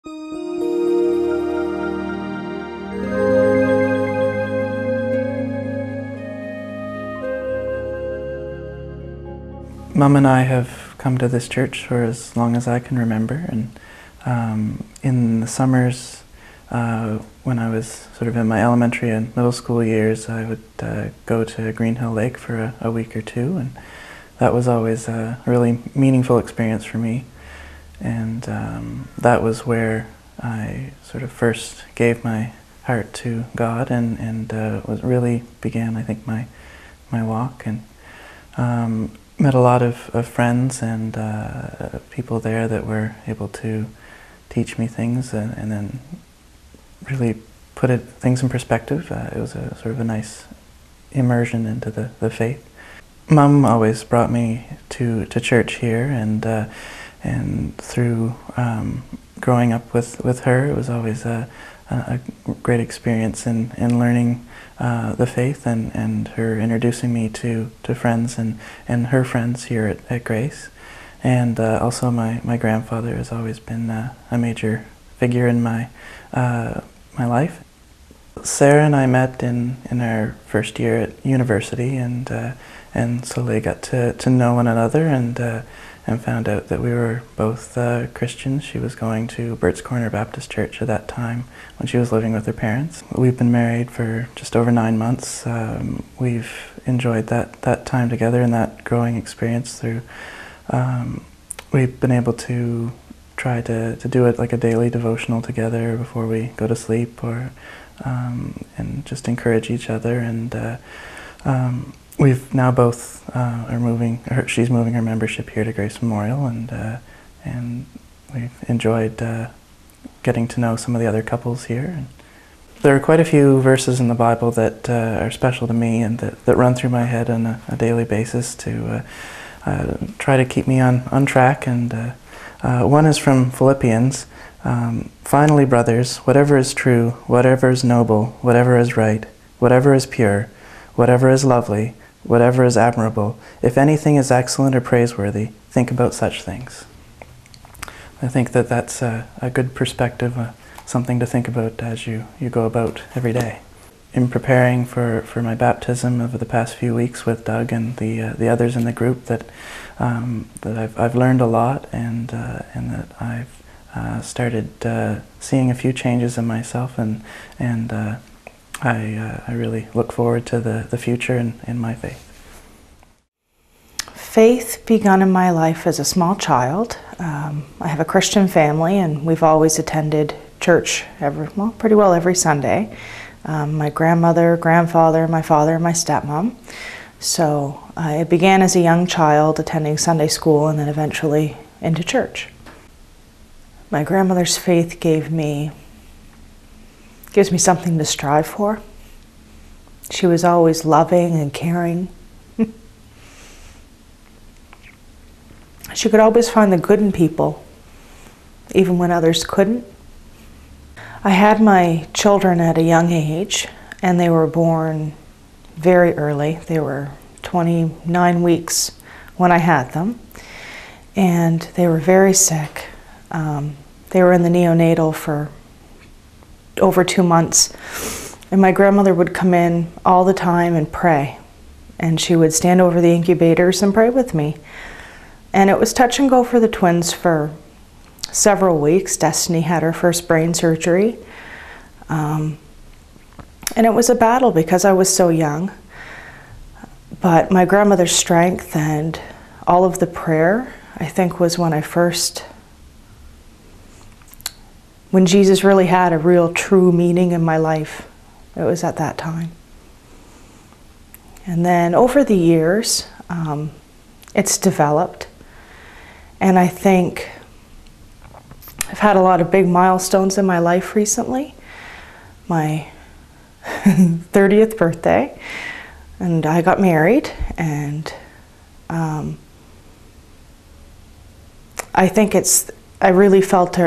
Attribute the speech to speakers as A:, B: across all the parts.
A: Mom and I have come to this church for as long as I can remember, and in the summers when I was sort of in my elementary and middle school years, I would go to Green Hill Lake for a week or two, and that was always a really meaningful experience for me. And that was where I sort of first gave my heart to God, and was really began, I think, my walk, and met a lot of friends and people there that were able to teach me things, and then really put things in perspective. It was a sort of a nice immersion into the faith. Mom always brought me to church here, and through growing up with her, it was always a great experience in learning the faith, and her introducing me to friends and her friends here at Grace. And also my grandfather has always been a major figure in my life. Sarah and I met in our first year at university, and slowly got to know one another, and found out that we were both Christians. She was going to Burt's Corner Baptist Church at that time when she was living with her parents. We've been married for just over 9 months. We've enjoyed that time together and that growing experience through. We've been able to try to do it like a daily devotional together before we go to sleep, or and just encourage each other. And we've now both are moving. She's moving her membership here to Grace Memorial, and we've enjoyed getting to know some of the other couples here. And there are quite a few verses in the Bible that are special to me, and that run through my head on a daily basis to try to keep me on track. And one is from Philippians. Finally, brothers, whatever is true, whatever is noble, whatever is right, whatever is pure, whatever is lovely, whatever is admirable, if anything is excellent or praiseworthy, think about such things. I think that that's a good perspective, something to think about as you go about every day. In preparing for my baptism over the past few weeks with Doug and the others in the group, that I've learned a lot, and that I've started seeing a few changes in myself, and I really look forward to the future in my faith.
B: Faith begun in my life as a small child. I have a Christian family, and we've always attended church pretty well every Sunday. My grandmother, grandfather, my father, and my stepmom. So I began as a young child attending Sunday school, and then eventually into church. My grandmother's faith gives me something to strive for. She was always loving and caring. She could always find the good in people, even when others couldn't. I had my children at a young age, and they were born very early. They were 29 weeks when I had them, and they were very sick. They were in the neonatal for over 2 months, and my grandmother would come in all the time and pray, and she would stand over the incubators and pray with me. And it was touch and go for the twins for several weeks. Destiny had her first brain surgery, and it was a battle because I was so young. But my grandmother's strength and all of the prayer, I think, was when Jesus really had a real true meaning in my life. It was at that time. And then over the years, it's developed. And I think I've had a lot of big milestones in my life recently. My 30th birthday, and I got married, and I think I really felt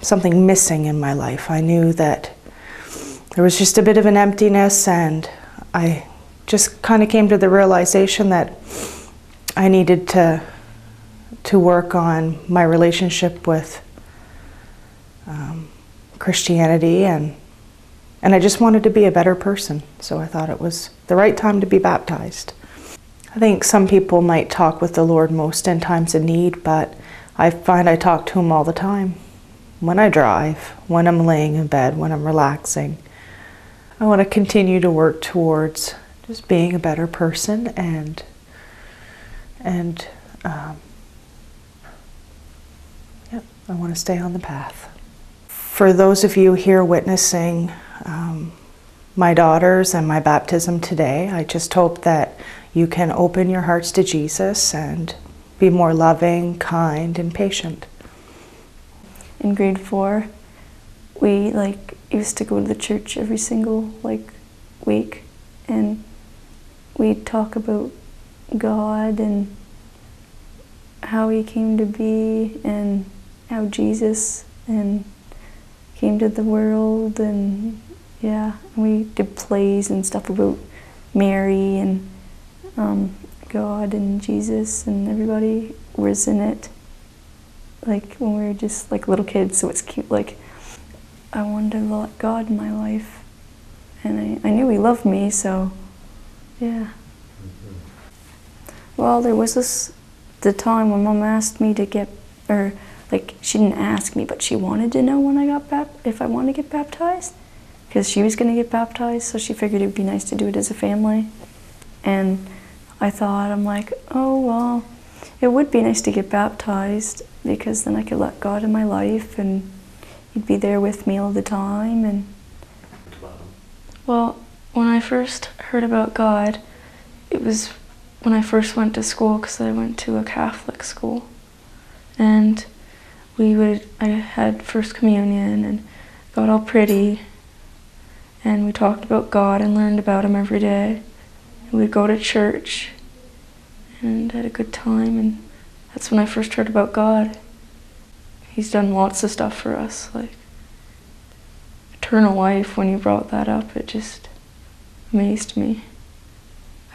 B: something missing in my life. I knew that there was just a bit of an emptiness, and I just kind of came to the realization that I needed to work on my relationship with Christianity, and I just wanted to be a better person. So I thought it was the right time to be baptized. I think some people might talk with the Lord most in times of need, but I find I talk to Him all the time. When I drive, when I'm laying in bed, when I'm relaxing. I want to continue to work towards just being a better person and I want to stay on the path. For those of you here witnessing my daughters and my baptism today, I just hope that you can open your hearts to Jesus and be more loving, kind, and patient.
C: In grade 4, we used to go to the church every single week, and we'd talk about God and how He came to be and how Jesus came to the world, and we did plays and stuff about Mary and God and Jesus, and everybody was in it. When we were just little kids, so it's cute. I wanted to let God in my life, and I knew He loved me, so yeah. Well, there was the time when Mom asked me to she didn't ask me, but she wanted to know when if I wanted to get baptized, because she was going to get baptized, so she figured it would be nice to do it as a family. And I thought, I'm like, oh well, it would be nice to get baptized, because then I could let God in my life and He'd be there with me all the time. And well, when I first heard about God, it was when I first went to school, because I went to a Catholic school, and I had First Communion and got all pretty, and we talked about God and learned about Him every day. And we'd go to church and had a good time, and that's when I first heard about God. He's done lots of stuff for us, like eternal life. When you brought that up, it just amazed me.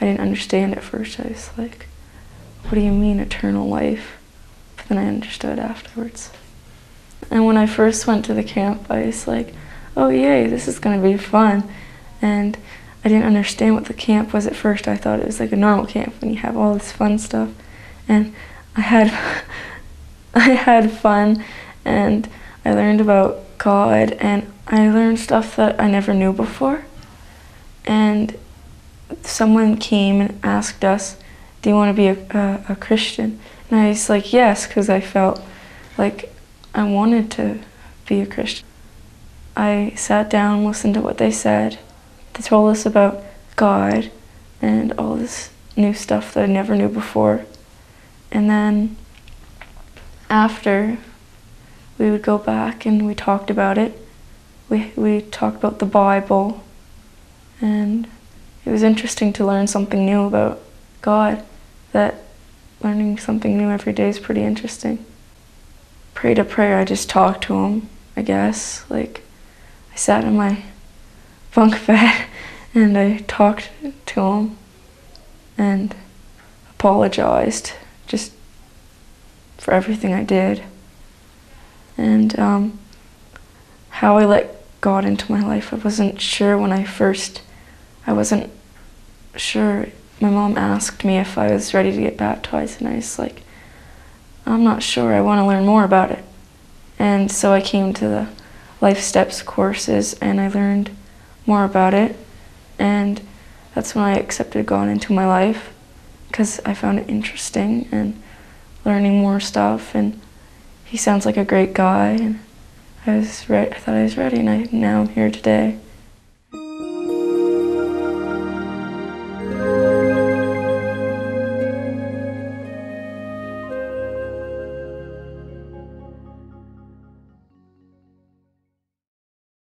C: I didn't understand at first. I was like, what do you mean eternal life? But then I understood afterwards. And when I first went to the camp, I was like, oh yay, this is going to be fun. And I didn't understand what the camp was at first. I thought it was like a normal camp when you have all this fun stuff. And I had fun, and I learned about God, and I learned stuff that I never knew before. And someone came and asked us, do you want to be a Christian? And I was like, yes, because I felt like I wanted to be a Christian. I sat down and listened to what they said. They told us about God and all this new stuff that I never knew before. And then after, we would go back and we talked about it. We talked about the Bible, and it was interesting to learn something new about God. That learning something new every day is pretty interesting. Prayed a prayer, I just talked to Him, I guess. I sat in my bunk bed and I talked to Him and apologized just for everything I did. And how I let God into my life, I wasn't sure when I wasn't sure. My mom asked me if I was ready to get baptized, and I was like, I'm not sure, I want to learn more about it. And so I came to the Life Steps courses, and I learned more about it, and that's when I accepted God into my life, because I found it interesting and learning more stuff, and He sounds like a great guy, and I thought I was ready, and now I'm here today.